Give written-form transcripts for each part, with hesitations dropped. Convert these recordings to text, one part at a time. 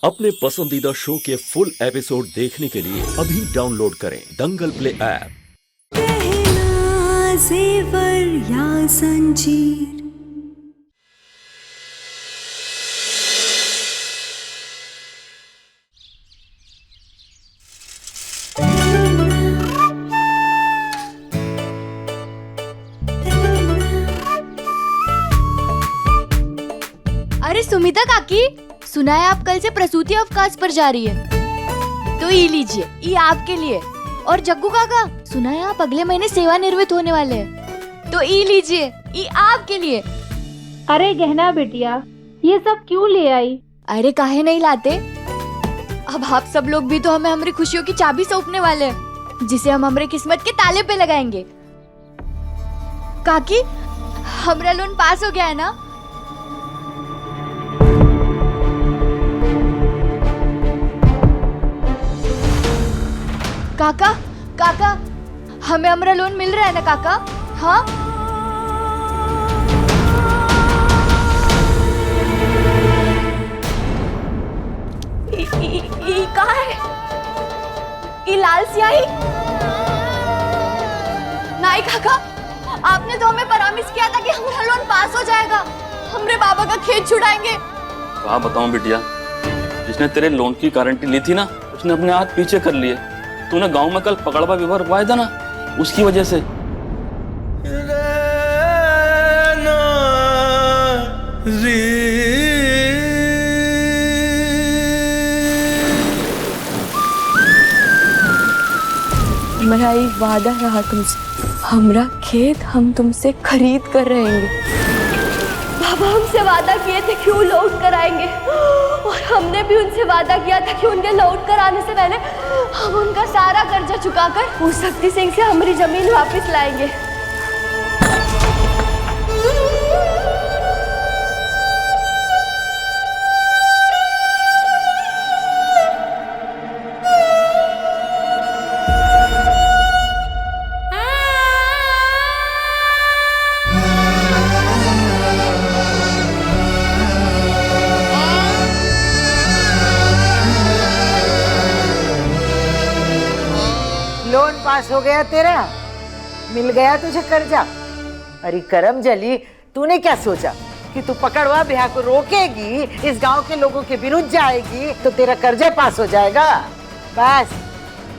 अपने पसंदीदा शो के फुल एपिसोड देखने के लिए अभी डाउनलोड करें दंगल प्ले ऐप। पहला जेवर या जंजीर। अरे सुमिता काकी, सुना है आप कल से प्रसूति अवकाश पर जा रही है, तो ये लीजिए, ये आपके लिए। और जग्गू काका, सुना है आप अगले महीने सेवानिवृत्त होने वाले हैं, तो ये लीजिए, ये आपके लिए। अरे गहना बिटिया, ये सब क्यों ले आई? अरे काहे नहीं लाते, अब आप सब लोग भी तो हमें हमारी खुशियों की चाबी सौंपने वाले हैं, जिसे हम हमारे किस्मत के ताले पे लगाएंगे। काकी, हमारा लोन पास हो गया है ना? काका, काका, हमें हमारा लोन मिल रहा है ना काका? हाँ? ई कहाँ है? ई लाल स्याही? नहीं काका, आपने तो हमें प्रॉमिस किया था कि हमारा लोन पास हो जाएगा, हमरे बाबा का खेत छुड़ाएंगे। कहा बताऊं बिटिया, जिसने तेरे लोन की गारंटी ली थी ना, उसने अपने हाथ पीछे कर लिए। तूने गांव में कल पकड़वा व्यवहार पाया था ना, उसकी वजह से। हमारा एक वादा रहा तुमसे, हमारा खेत हम तुमसे खरीद कर रहेंगे। बाबा हमसे वादा किए थे कि वो लौट कर आएंगे, और हमने भी उनसे वादा किया था कि उनके लौट कर आने से पहले हम उनका सारा कर्जा चुकाकर उस शक्ति सिंह से हमारी जमीन वापस लाएंगे। लोन पास हो गया तेरा, मिल गया तुझे कर्जा। अरे करम जली, तूने क्या सोचा कि तू पकड़वा ब्याह को रोकेगी, इस गांव के लोगों के विरुद्ध जाएगी तो तेरा कर्जा पास हो जाएगा? बस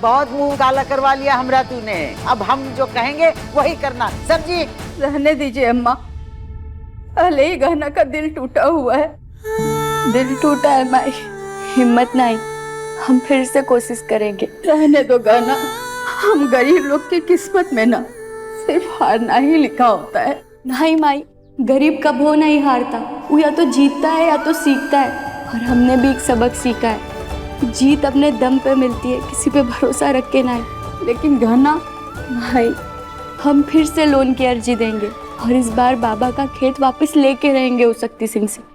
बहुत मुंह काला करवा लिया हमरा तूने, अब हम जो कहेंगे वही करना, समझी? रहने दीजिए अम्मा, पहले ही गहना का दिल टूटा हुआ है। दिल टूटा है माई, हिम्मत नहीं, हम फिर से कोशिश करेंगे। रहने दो गहना, हम गरीब लोग की किस्मत में ना सिर्फ हारना ही लिखा होता है। नहीं माई, गरीब कभी नहीं हारता, वो या तो जीतता है या तो सीखता है। और हमने भी एक सबक सीखा है, जीत अपने दम पे मिलती है, किसी पे भरोसा रख के नहीं। लेकिन गहना भाई, हम फिर से लोन की अर्जी देंगे, और इस बार बाबा का खेत वापस लेके रहेंगे उस शक्ति सिंह से।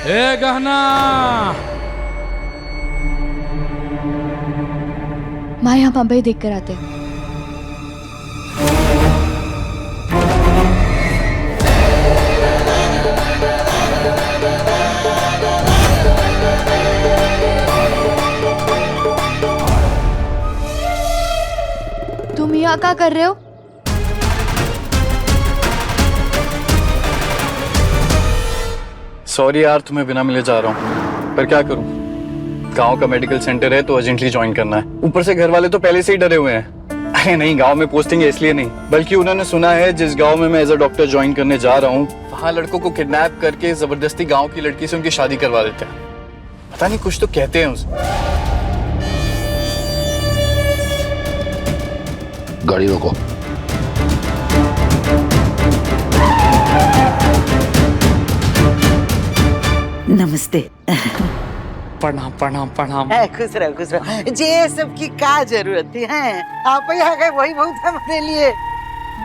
ए गहना, माई, हम अभी देख कर आते हैं। तुम यहाँ क्या कर रहे हो? सॉरी यार, तुम्हें बिना मिले जा रहा हूँ, पर क्या करूँ, गांव का मेडिकल सेंटर है तो अर्जेंटली ज्वाइन करना है। ऊपर से घर वाले तो पहले से ही डरे हुए हैं। अरे नहीं, गांव में पोस्टिंग है इसलिए नहीं, बल्कि उन्होंने सुना है जिस गांव में मैं एज अ डॉक्टर ज्वाइन करने जा रहा हूँ, वहाँ लड़कों को किडनैप करके जबरदस्ती गाँव की लड़की से उनकी शादी करवा देते हैं। पता नहीं कुछ तो कहते हैं उसे। गाड़ी रोको। नमस्ते। प्रणाम प्रणाम प्रणाम। खुश रहो खुश रहो। जे सबकी का जरूरत थी, हैं आप ही आ गए, वही बहुत है हमारे लिए।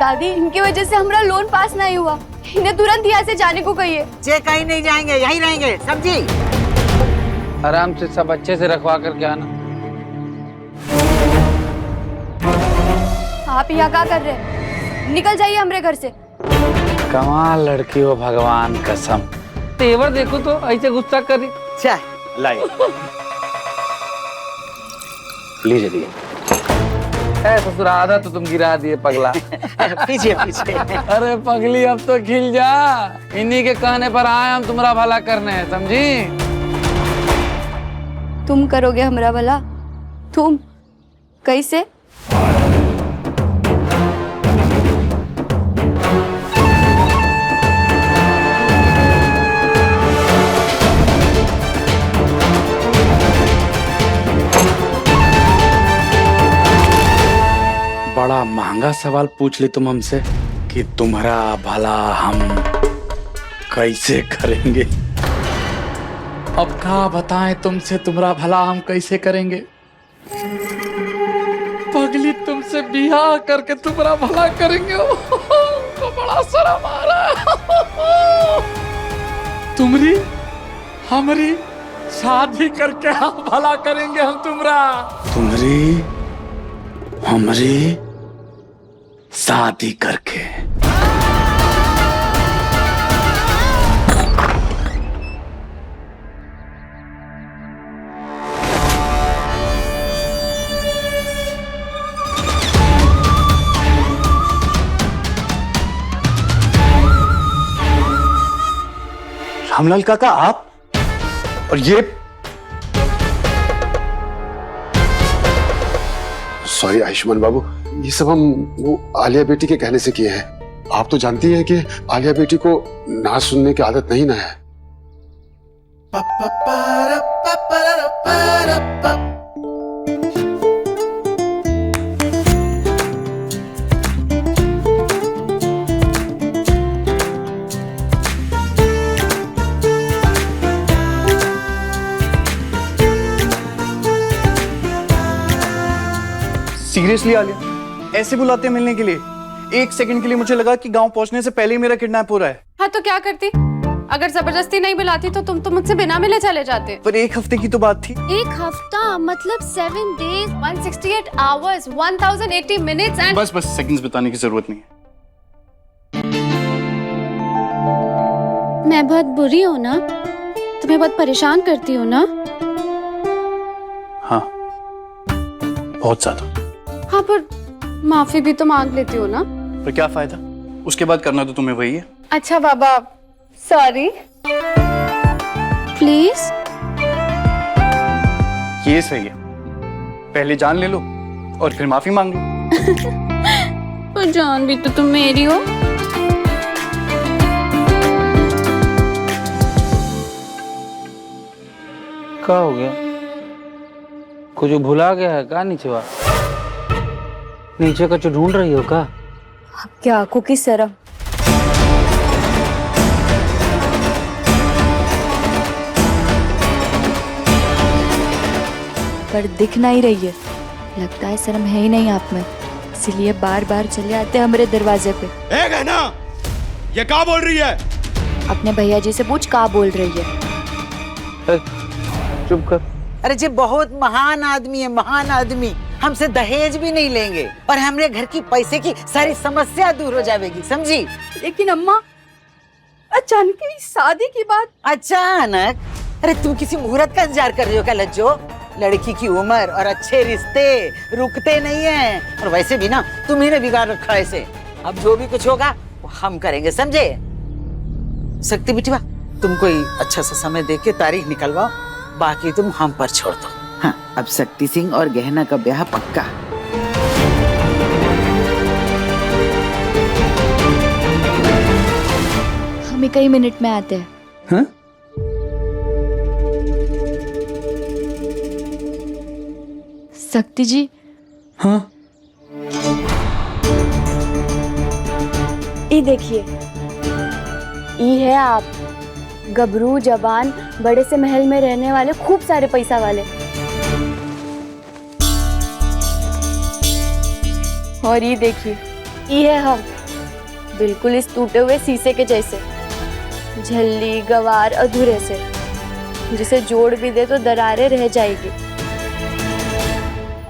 दादी, इनकी वजह से हमारा लोन पास नहीं हुआ, इन्हें तुरंत यहाँ से जाने को कहिए। जे कहीं नहीं जाएंगे, यहीं रहेंगे, समझी? आराम से सब अच्छे से रखवा करके आना। आप यहाँ क्या कर रहे हैं? निकल जाइए हमारे घर से। कमाल लड़की हो भगवान कसम। तेवर देखो तो ऐसे गुस्सा करी। चाय लाइए लीजिए। ए ससुर आधा तो तुम गिरा दिए पगला। पीछे पीछे। अरे पगली अब तो खिल जा। इन्हीं के कहने पर आए हम तुम्हारा भला करने, समझी? तुम करोगे हमारा भला? तुम कैसे? बड़ा महंगा सवाल पूछ ली तुम हमसे कि तुम्हारा भला हम कैसे करेंगे। अब क्या बताएं तुमसे, तुम्हारा भला हम कैसे करेंगे? पगली तुमसे बियाह करके तुम्हारा भला करेंगे। तो बड़ा शर्म आ रहा है। तुम्हारी हमारी शादी करके हम भला करेंगे, हम तुम्हारा तुम्हारी हमारी शादी करके। रामलाल काका आप और ये? सॉरी आयुष्मान बाबू, ये सब हम वो आलिया बेटी के कहने से किए हैं। आप तो जानती हैं कि आलिया बेटी को ना सुनने की आदत नहीं ना है। सीरियसली आलिया ऐसे बुलाते हैं मिलने के लिए? एक सेकंड के लिए मुझे लगा कि गांव पहुंचने से पहले ही मेरा किडनैप हो रहा है। हाँ तो क्या करती? अगर जबरदस्ती नहीं बुलाती तो तुम तो मुझसे बिना मिले चले जाते। पर एक हफ्ते की तो बात थी। एक हफ्ता मतलब 7 days, 168 hours, 1080 minutes and बस सेकंड्स बताने की जरूरत नहीं है। मैं बहुत बुरी हूँ ना? तुम्हें बहुत परेशान करती हूँ ना? हाँ बहुत ज्यादा। हाँ पर माफी भी तो मांग लेती हो ना? पर क्या फायदा, उसके बाद करना तो तुम्हें वही है। अच्छा बाबा, सॉरी प्लीज। ये सही है, पहले जान ले लो और फिर माफी मांग लो। पर जान भी तो तुम मेरी हो। क्या हो गया? कुछ भुला गया है क्या? नीचे का जो ढूंढ रही हो का? क्या आंखों की शर्म। पर दिख नहीं रही है, लगता है शर्म है ही नहीं आप में, इसलिए बार बार चले आते हैं हमारे दरवाजे पे। ए गहना, ये क्या बोल रही है? अपने भैया जी से पूछ क्या बोल रही है। चुप कर। अरे जी बहुत महान आदमी है, महान आदमी। हमसे दहेज भी नहीं लेंगे और हमारे घर की पैसे की सारी समस्या दूर हो जाएगी, समझी? लेकिन अम्मा अचानक ही शादी की बात। अचानक? अरे तुम किसी मुहूर्त का इंतजार कर रही हो क्या लज्जो? लड़की की उम्र और अच्छे रिश्ते रुकते नहीं हैं। और वैसे भी ना तुम्ही ने बिगाड़ रखा है इसे। अब जो भी कुछ होगा वो हम करेंगे, समझे? शक्ति बिटिया, तुम कोई अच्छा सा समय देख के तारीख निकलवाओ, बाकी तुम हम पर छोड़ दो। हाँ, अब शक्ति सिंह और गहना का ब्याह पक्का। हम कई मिनट में आते हैं। हाँ? शक्ति जी। हाँ? ये देखिए, ये है आप, गबरू जवान, बड़े से महल में रहने वाले, खूब सारे पैसा वाले। और ये देखिए, ये है हम, बिल्कुल इस टूटे हुए शीशे के जैसे, झल्ली गवार अधूरे से, जिसे जोड़ भी दे तो दरारें रह जाएगी।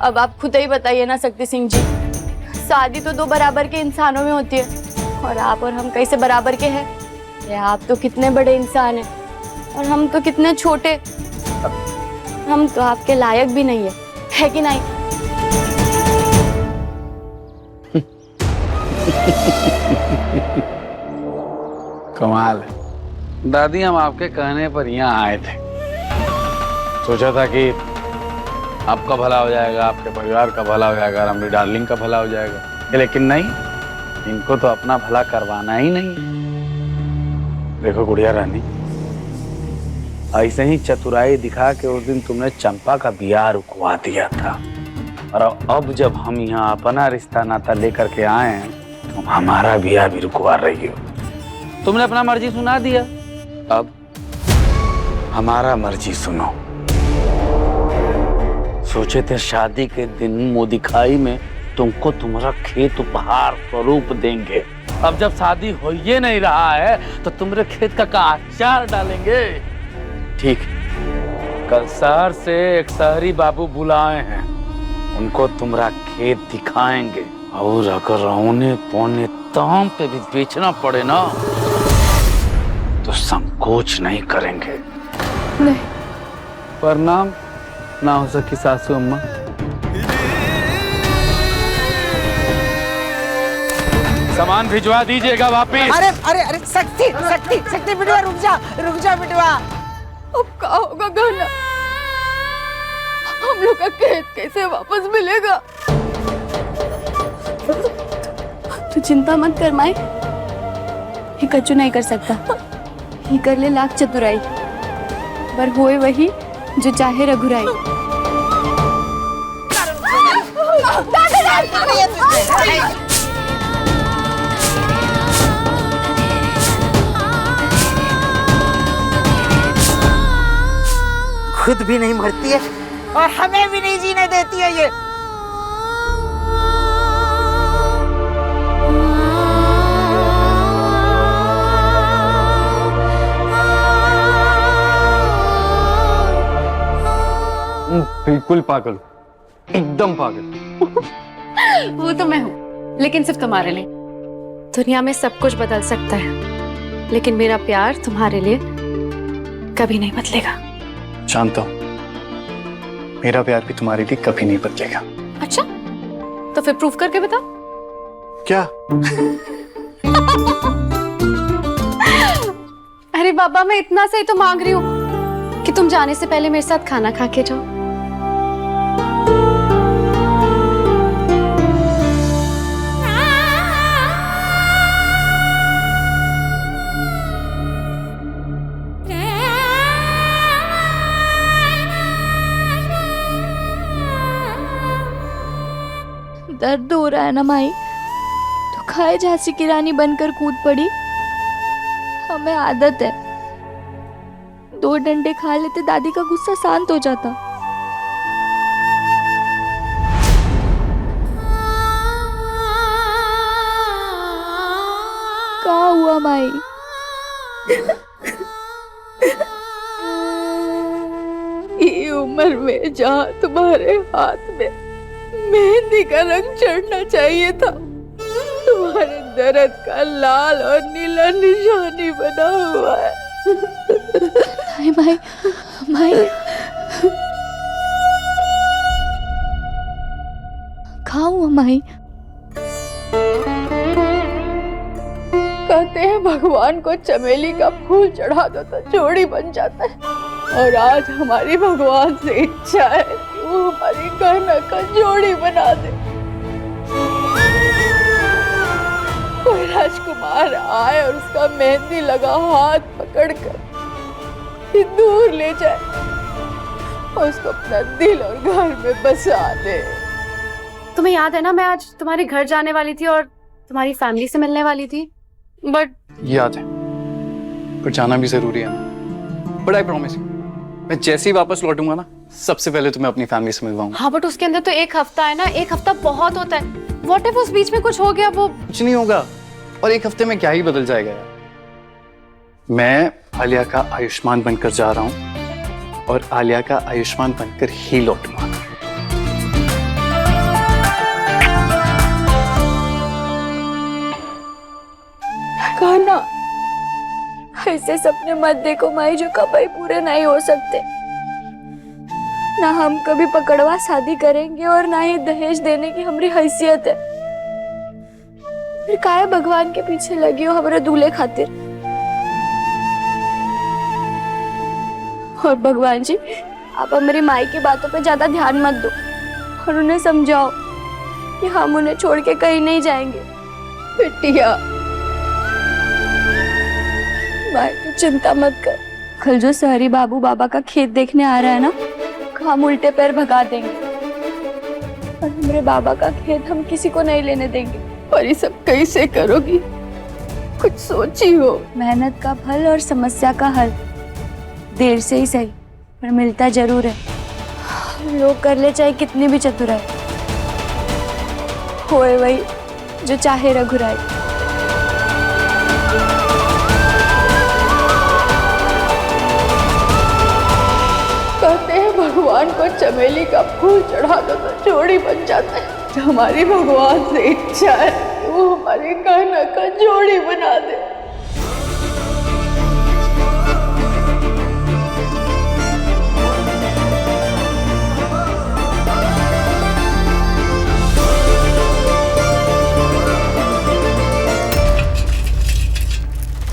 अब आप खुद ही बताइए ना शक्ति सिंह जी, शादी तो दो बराबर के इंसानों में होती है, और आप और हम कैसे बराबर के हैं? ये आप तो कितने बड़े इंसान हैं और हम तो कितने छोटे। हम तो आपके लायक भी नहीं है कि नहीं? कमाल है दादी, हम आपके कहने पर यहाँ आए थे। सोचा था कि आपका भला हो जाएगा, आपके परिवार का भला हो जाएगा, हमारी डार्लिंग का भला हो जाएगा, लेकिन नहीं, इनको तो अपना भला करवाना ही नहीं। देखो गुड़िया रानी, ऐसे ही चतुराई दिखा के उस दिन तुमने चंपा का ब्याह रुकवा दिया था, और अब जब हम यहाँ अपना रिश्ता नाता लेकर के आए हैं, तुम हमारा ब्याह भी रुकवा रही हो। तुमने अपना मर्जी सुना दिया, अब हमारा मर्जी सुनो। सोचे थे शादी के दिन मुंह दिखाई में तुमको तुम्हारा खेत उपहार स्वरूप देंगे, अब जब शादी हो ही नहीं रहा है तो तुम्हारे खेत का अचार डालेंगे। ठीक, कल शहर से एक शहरी बाबू बुलाए हैं, उनको तुम्हारा खेत दिखाएंगे, और अगर औने पौने दाम पे भी बेचना पड़े ना तो संकोच नहीं करेंगे। नहीं। प्रणाम ना हो सकी सासू अम्मा। सामान भिजवा दीजिएगा वापिस। अरे अरे अरे शक्ति शक्ति शक्ति बिटवा रुक जा बिटवा। अब क्या होगा गाना? हम लोग का खेत कैसे वापस मिलेगा? तू चिंता मत कर माई, ये कच्चू नहीं कर सकता, ये कर ले लाख चतुराई, पर होए वही जो चाहे रघुराई। खुद भी नहीं मरती है और हमें भी नहीं जीने देती है ये। बिल्कुल पागल, एकदम पागल। वो तो मैं हूँ, लेकिन सिर्फ तुम्हारे लिए। दुनिया में सब कुछ बदल सकता है, लेकिन मेरा प्यार तुम्हारे लिए कभी नहीं बदलेगा। जानता हूँ, मेरा प्यार भी तुम्हारे लिए कभी नहीं बदलेगा। अच्छा, तो फिर प्रूफ करके बता। क्या? अरे बाबा, मैं इतना सही तो मांग रही हूँ कि तुम जाने से पहले मेरे साथ खाना खा के जाओ। दर्द हो रहा है ना माई, तो खाए झांसी की रानी बनकर कूद पड़ी। हमें आदत है, 2 डंडे खा लेते दादी का गुस्सा शांत हो जाता। क्या हुआ माई? ये उम्र में जहाँ तुम्हारे हाथ में मेहंदी का रंग चढ़ना चाहिए था, तुम्हारे दर्द का लाल और नीला निशानी बना हुआ है। माई माई कहाँ हुआ माई? कहते हैं भगवान को चमेली का फूल चढ़ा दो तो जोड़ी बन जाता है, और आज हमारी भगवान से इच्छा है कि वो हमारी गहना का जोड़ी बना दे। कोई राजकुमार आए और उसका मेहंदी लगा हाथ पकड़कर दूर ले जाए और उसको अपना दिल और घर में बसा ले। तुम्हें याद है ना, मैं आज तुम्हारे घर जाने वाली थी और तुम्हारी फैमिली से मिलने वाली थी, बट याद है, पर जाना भी जरूरी है ना। बट आई प्रॉमिस यू, मैं जैसे ही वापस लौटूंगा ना, सबसे पहले तुम्हें अपनी फैमिली से मिलवाऊंगा। हाँ, बट उसके अंदर तो 1 हफ्ता है ना, 1 हफ्ता बहुत होता है। व्हाट इफ उस बीच में कुछ हो गया? वो कुछ नहीं होगा, और 1 हफ्ते में क्या ही बदल जाएगा यार। मैं आलिया का आयुष्मान बनकर जा रहा हूँ, और आलिया का आयुष्मान बनकर ही लौटूंगा। ऐसे सपने मत देखो माई जो कभी पूरे नहीं हो सकते। ना हम कभी पकड़वा शादी करेंगे और ना ही दहेज देने की हमारी हैसियत है। फिर काहे भगवान के पीछे लगी हो हमारे दूल्हे खातिर। और भगवान जी आप हमारी माई की बातों पे ज्यादा ध्यान मत दो और उन्हें समझाओ कि हम उन्हें छोड़ के कहीं नहीं जाएंगे। बिटिया माई तू चिंता मत कर। कल जो सहरी बाबू बाबा का खेत देखने आ रहा है ना, हम उल्टे पैर भगा देंगे और हमारे बाबा का खेत हम किसी को नहीं लेने देंगे। पर ये सब कैसे करोगी, कुछ सोची हो? मेहनत का फल और समस्या का हल देर से ही सही पर मिलता जरूर है। लोग कर ले चाहे कितनी भी चतुराई, होए वही जो चाहे रघुराई। कहते हैं भगवान को चमेली का फूल चढ़ा दो तो जोड़ी बन जाता है। तो हमारी भगवान से इच्छा है कि वो हमारे कान्हा का जोड़ी बना दे।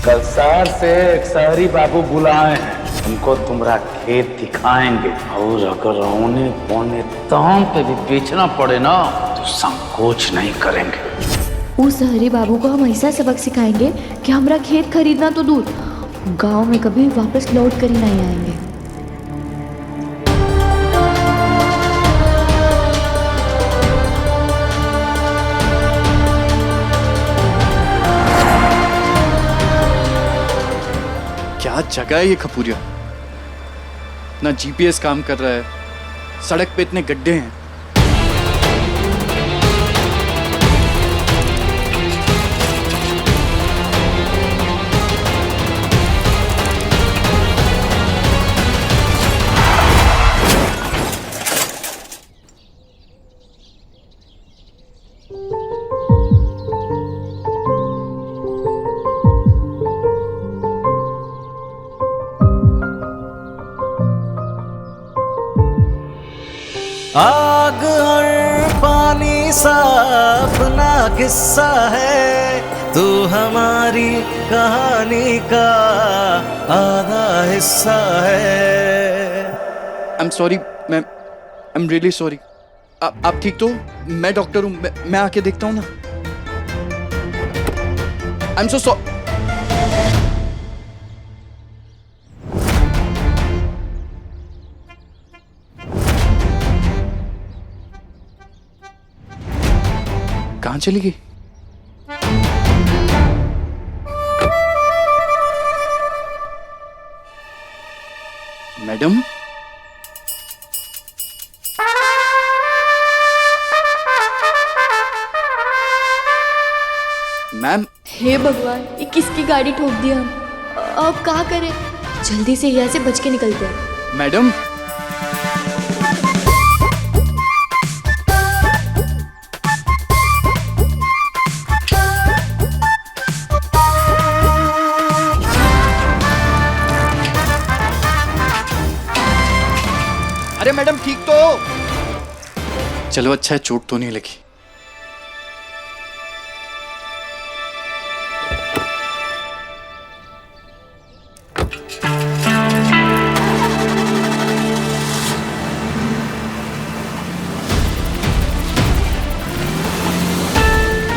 कल शहर से एक शहरी बाबू बुलाए हैं, उनको तुम्हारा खेत दिखाएंगे और अगर औने पौने दाम पे भी बेचना पड़े ना तो संकोच नहीं करेंगे। उस हरी बाबू को हम ऐसा सबक सिखाएंगे कि हमारा खेत खरीदना तो दूर, गांव में कभी वापस लौट कर ही नहीं आएंगे। क्या जगह है ये खपुरिया, ना जीपीएस काम कर रहा है, सड़क पे इतने गड्ढे हैं। आग और पानी सा अपना किस्सा है, तू हमारी कहानी का आधा हिस्सा है। आई एम सॉरी, मैं आई एम रियली सॉरी। आप ठीक तो? मैं डॉक्टर हूँ, मैं आके देखता हूँ ना। I am so sorry. कहाँ चली गई? Madam, ma'am. हे भगवान, ये किसकी गाड़ी ठोक दी हम? अब क्या करें? जल्दी से यहाँ से बच के निकलते हैं। मैडम, अरे मैडम ठीक तो? चलो अच्छा है, चोट तो नहीं लगी।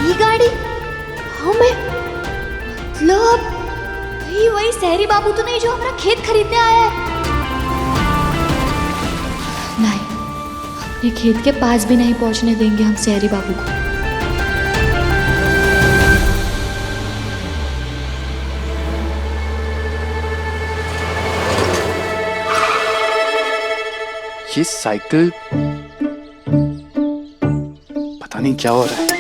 ये गाड़ी हमें मतलब वही सहरी बाबू तो नहीं जो हमारा खेत खरीदने आया है? नहीं, अपने खेत के पास भी नहीं पहुंचने देंगे हम सहरी बाबू को। ये साइकिल पता नहीं क्या हो रहा है।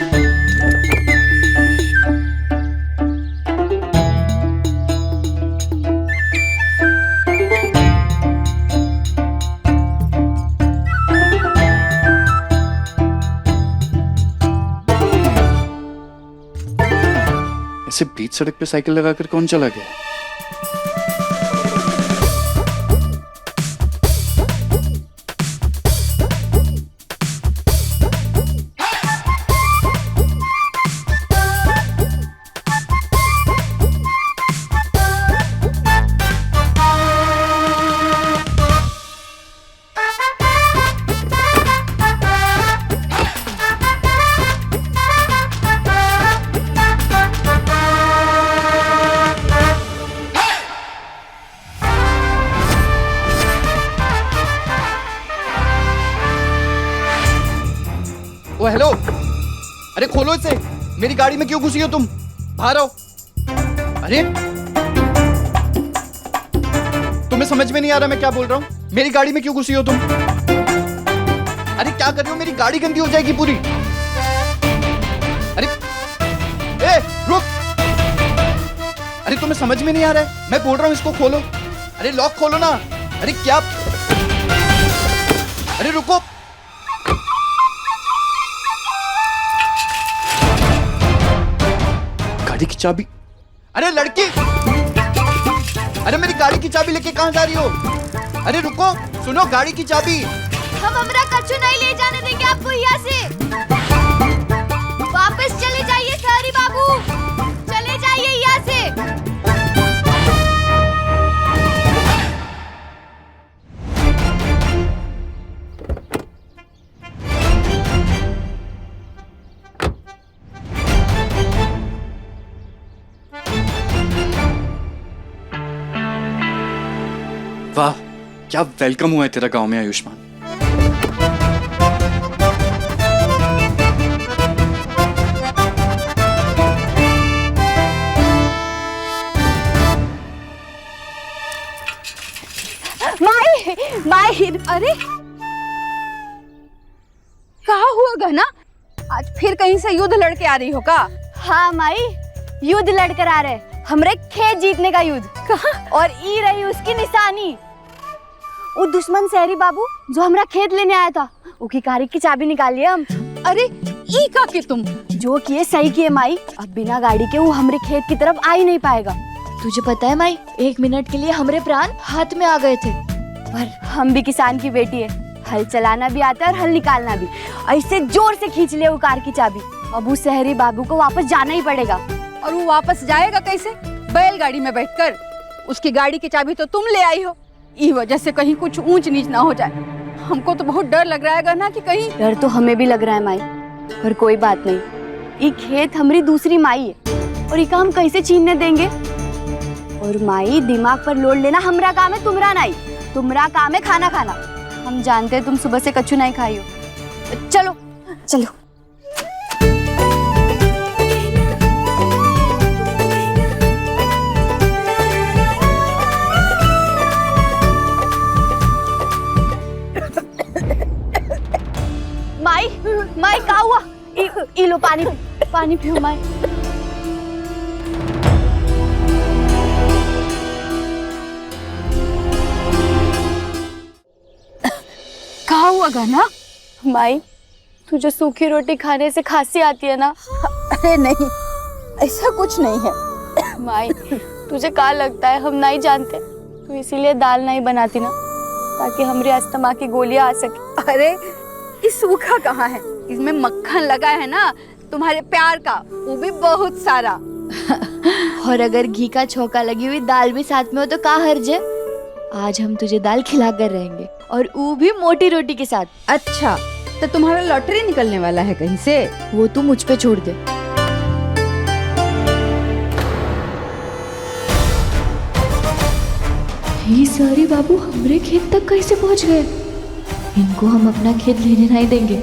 ऐसे बीच सड़क पे साइकिल लगाकर कौन चला गया? हेलो, अरे खोलो इसे। मेरी गाड़ी में क्यों घुसी हो तुम? बाहर आओ। अरे तुम्हें समझ में नहीं आ रहा मैं क्या बोल रहा हूँ? मेरी गाड़ी में क्यों घुसी हो तुम? अरे क्या कर रहे हो? मेरी गाड़ी गंदी हो जाएगी पूरी। अरे ए रुक। अरे तुम्हें समझ में नहीं आ रहा है? मैं बोल रहा हूँ इसको खोलो। अरे लॉक खोलो ना। अरे क्या? अरे रुको। गाड़ी की चाबी। अरे लड़की, अरे मेरी गाड़ी की चाबी लेके कहां जा रही हो? अरे रुको, सुनो, गाड़ी की चाबी। हम हमरा कछु नहीं ले जाने देंगे आपको यहाँ से। वापस चले जाइए सहरी बाबू, चले जाइए यहाँ से। वाह, क्या वेलकम हुआ है तेरा गांव में आयुष्मान। माई माई, अरे कहा हुआ गहना? आज फिर कहीं से युद्ध लड़के आ रही हो का? हाँ माई, युद्ध लड़कर आ रहे, हमरे खेत जीतने का युद्ध। कहा? और ई रही उसकी निशानी। वो दुश्मन सहरी बाबू जो हमरा खेत लेने आया था, उसकी कारी की चाबी निकालिए हम। अरे ई का के तुम? जो किए सही किए माई, अब बिना गाड़ी के वो हमरे खेत की तरफ आ ही नहीं पाएगा। तुझे पता है माई, 1 मिनट के लिए हमरे प्राण हाथ में आ गए थे। पर हम भी किसान की बेटी है, हल चलाना भी आता है और हल निकालना भी। ऐसे जोर से खींच ले वो कार की चाबी, अब उस सहरी बाबू को वापस जाना ही पड़ेगा। और वो वापस जाएगा कैसे? बैलगाड़ी में बैठकर। उसकी गाड़ी की चाबी तो तुम ले आई हो, इस वजह से कहीं कुछ ऊंच नीच ना हो जाए। हमको तो बहुत डर लग रहा है ना कि कहीं। डर तो हमें भी लग रहा है माई, पर कोई बात नहीं, ये खेत हमारी दूसरी माई है और ये काम कैसे छीनने देंगे। और माई, दिमाग पर लोड लेना हमरा काम है, तुमरा नहीं। तुमरा काम है खाना खाना। हम जानते हैं तुम सुबह से कछु नहीं खाई हो। चलो चलो। माई माई क्या हुआ? ई लो पानी, पानी पियो माई। कहा हुआ गहना? माई, तुझे सूखी रोटी खाने से खांसी आती है ना? अरे नहीं, ऐसा कुछ नहीं है। माई, तुझे क्या लगता है हम नहीं जानते? तू इसीलिए दाल नहीं बनाती ना, ताकि हमारी अस्थमा की गोलियां आ सके। अरे ये सूखा कहाँ है? इसमें मक्खन लगा है ना तुम्हारे प्यार का, वो भी बहुत सारा। और अगर घी का छौंका लगी हुई दाल भी साथ में हो तो क्या हर्ज है? आज हम तुझे दाल खिला कर रहेंगे, और वो भी मोटी रोटी के साथ। अच्छा, तो तुम्हारा लॉटरी निकलने वाला है कहीं से? वो तू मुझ पे छोड़ दे। ये सारी बाबू हमरे खेत तक कैसे पहुंच गए? इनको हम अपना खेत लेने नहीं देंगे।